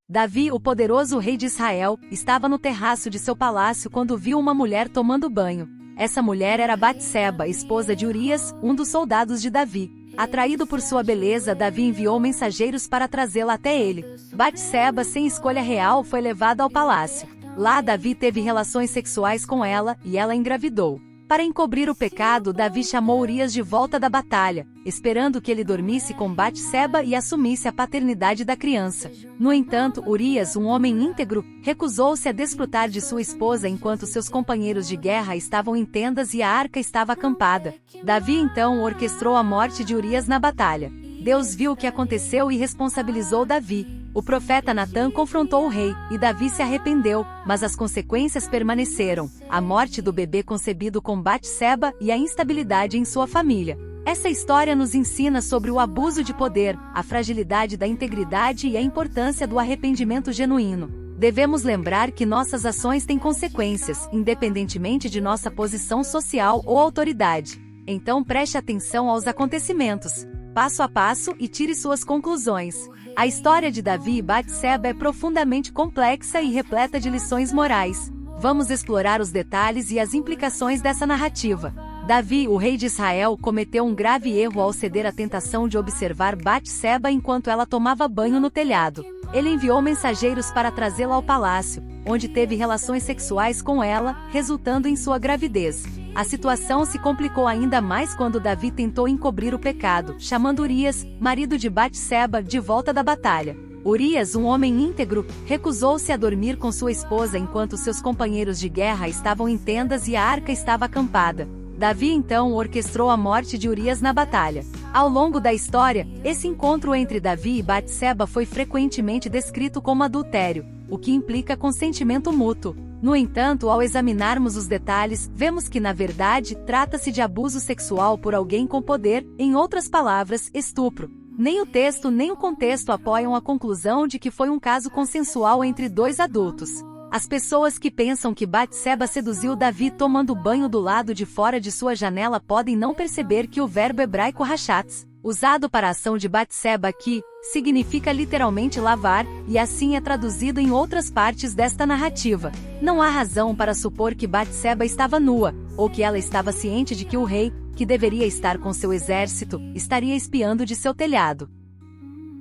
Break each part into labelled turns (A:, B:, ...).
A: Davi, o poderoso rei de Israel, estava no terraço de seu palácio quando viu uma mulher tomando banho. Essa mulher era Batseba, esposa de Urias, um dos soldados de Davi. Atraído por sua beleza, Davi enviou mensageiros para trazê-la até ele. Batseba, sem escolha real, foi levada ao palácio. Lá Davi teve relações sexuais com ela, e ela engravidou. Para encobrir o pecado, Davi chamou Urias de volta da batalha, esperando que ele dormisse com Batseba e assumisse a paternidade da criança. No entanto, Urias, um homem íntegro, recusou-se a desfrutar de sua esposa enquanto seus companheiros de guerra estavam em tendas e a arca estava acampada. Davi então orquestrou a morte de Urias na batalha. Deus viu o que aconteceu e responsabilizou Davi. O profeta Natã confrontou o rei, e Davi se arrependeu, mas as consequências permaneceram: a morte do bebê concebido com Batseba e a instabilidade em sua família. Essa história nos ensina sobre o abuso de poder, a fragilidade da integridade e a importância do arrependimento genuíno. Devemos lembrar que nossas ações têm consequências, independentemente de nossa posição social ou autoridade. Então preste atenção aos acontecimentos, passo a passo, e tire suas conclusões. A história de Davi e Batseba é profundamente complexa e repleta de lições morais. Vamos explorar os detalhes e as implicações dessa narrativa. Davi, o rei de Israel, cometeu um grave erro ao ceder à tentação de observar Batseba enquanto ela tomava banho no telhado. Ele enviou mensageiros para trazê-la ao palácio, onde teve relações sexuais com ela, resultando em sua gravidez. A situação se complicou ainda mais quando Davi tentou encobrir o pecado, chamando Urias, marido de Batseba, de volta da batalha. Urias, um homem íntegro, recusou-se a dormir com sua esposa enquanto seus companheiros de guerra estavam em tendas e a arca estava acampada. Davi então orquestrou a morte de Urias na batalha. Ao longo da história, esse encontro entre Davi e Batseba foi frequentemente descrito como adultério, o que implica consentimento mútuo. No entanto, ao examinarmos os detalhes, vemos que na verdade trata-se de abuso sexual por alguém com poder, em outras palavras, estupro. Nem o texto nem o contexto apoiam a conclusão de que foi um caso consensual entre dois adultos. As pessoas que pensam que Batseba seduziu Davi tomando banho do lado de fora de sua janela podem não perceber que o verbo hebraico rachatz, usado para a ação de Batseba aqui, significa literalmente lavar, e assim é traduzido em outras partes desta narrativa. Não há razão para supor que Batseba estava nua, ou que ela estava ciente de que o rei, que deveria estar com seu exército, estaria espiando de seu telhado.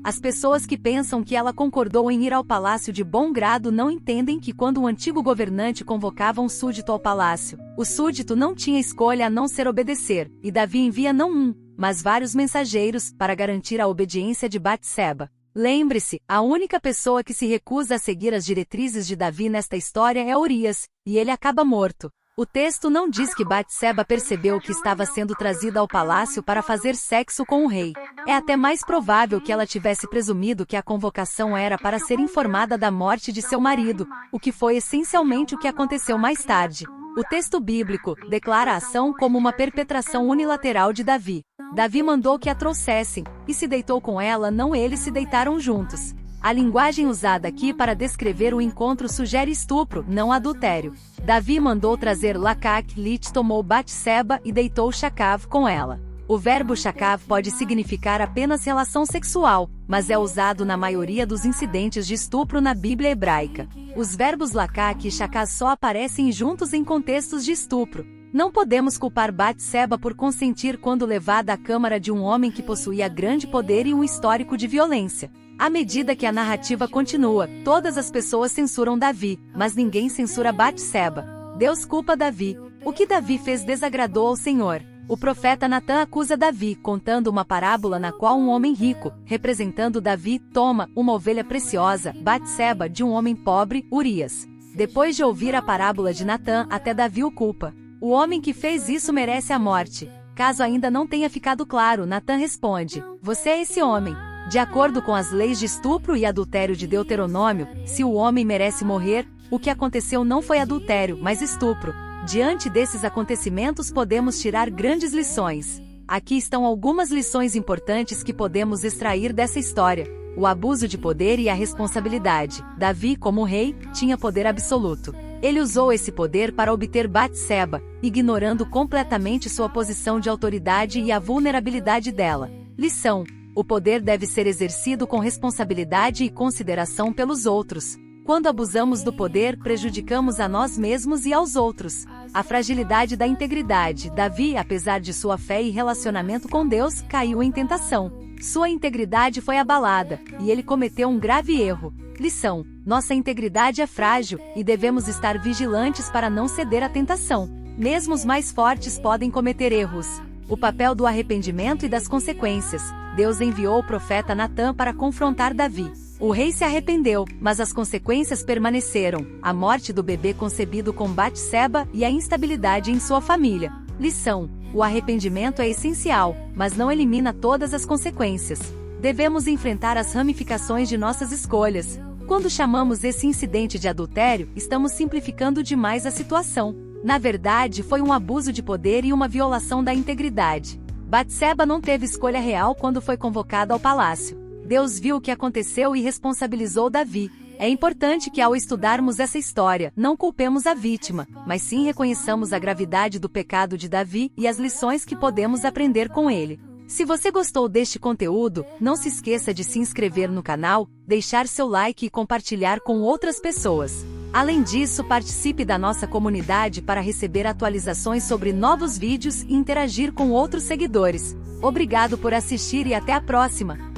A: As pessoas que pensam que ela concordou em ir ao palácio de bom grado não entendem que quando um antigo governante convocava um súdito ao palácio, o súdito não tinha escolha a não ser obedecer, e Davi envia não um, mas vários mensageiros, para garantir a obediência de Batseba. Lembre-se, a única pessoa que se recusa a seguir as diretrizes de Davi nesta história é Urias, e ele acaba morto. O texto não diz que Batseba percebeu que estava sendo trazida ao palácio para fazer sexo com o rei. É até mais provável que ela tivesse presumido que a convocação era para ser informada da morte de seu marido, o que foi essencialmente o que aconteceu mais tarde. O texto bíblico declara a ação como uma perpetração unilateral de Davi. Davi mandou que a trouxessem, e se deitou com ela, não eles se deitaram juntos. A linguagem usada aqui para descrever o encontro sugere estupro, não adultério. Davi mandou trazer Lacac, Lit tomou Batseba e deitou Shakav com ela. O verbo Shakav pode significar apenas relação sexual, mas é usado na maioria dos incidentes de estupro na Bíblia hebraica. Os verbos Lacac e Shakav só aparecem juntos em contextos de estupro. Não podemos culpar Batseba por consentir quando levada à câmara de um homem que possuía grande poder e um histórico de violência. À medida que a narrativa continua, todas as pessoas censuram Davi, mas ninguém censura Batseba. Deus culpa Davi. O que Davi fez desagradou ao Senhor. O profeta Natã acusa Davi, contando uma parábola na qual um homem rico, representando Davi, toma uma ovelha preciosa, Batseba, de um homem pobre, Urias. Depois de ouvir a parábola de Natã, até Davi o culpa. O homem que fez isso merece a morte. Caso ainda não tenha ficado claro, Natã responde: você é esse homem. De acordo com as leis de estupro e adultério de Deuteronômio, se o homem merece morrer, o que aconteceu não foi adultério, mas estupro. Diante desses acontecimentos podemos tirar grandes lições. Aqui estão algumas lições importantes que podemos extrair dessa história. O abuso de poder e a responsabilidade. Davi, como rei, tinha poder absoluto. Ele usou esse poder para obter Batseba, ignorando completamente sua posição de autoridade e a vulnerabilidade dela. Lição: O poder deve ser exercido com responsabilidade e consideração pelos outros. Quando abusamos do poder, prejudicamos a nós mesmos e aos outros. A fragilidade da integridade. Davi, apesar de sua fé e relacionamento com Deus, caiu em tentação. Sua integridade foi abalada, e ele cometeu um grave erro. Lição: nossa integridade é frágil, e devemos estar vigilantes para não ceder à tentação. Mesmo os mais fortes podem cometer erros. O papel do arrependimento e das consequências. Deus enviou o profeta Natã para confrontar Davi. O rei se arrependeu, mas as consequências permaneceram: a morte do bebê concebido com Batseba e a instabilidade em sua família. Lição: o arrependimento é essencial, mas não elimina todas as consequências. Devemos enfrentar as ramificações de nossas escolhas. Quando chamamos esse incidente de adultério, estamos simplificando demais a situação. Na verdade, foi um abuso de poder e uma violação da integridade. Batseba não teve escolha real quando foi convocada ao palácio. Deus viu o que aconteceu e responsabilizou Davi. É importante que, ao estudarmos essa história, não culpemos a vítima, mas sim reconheçamos a gravidade do pecado de Davi e as lições que podemos aprender com ele. Se você gostou deste conteúdo, não se esqueça de se inscrever no canal, deixar seu like e compartilhar com outras pessoas. Além disso, participe da nossa comunidade para receber atualizações sobre novos vídeos e interagir com outros seguidores. Obrigado por assistir e até a próxima!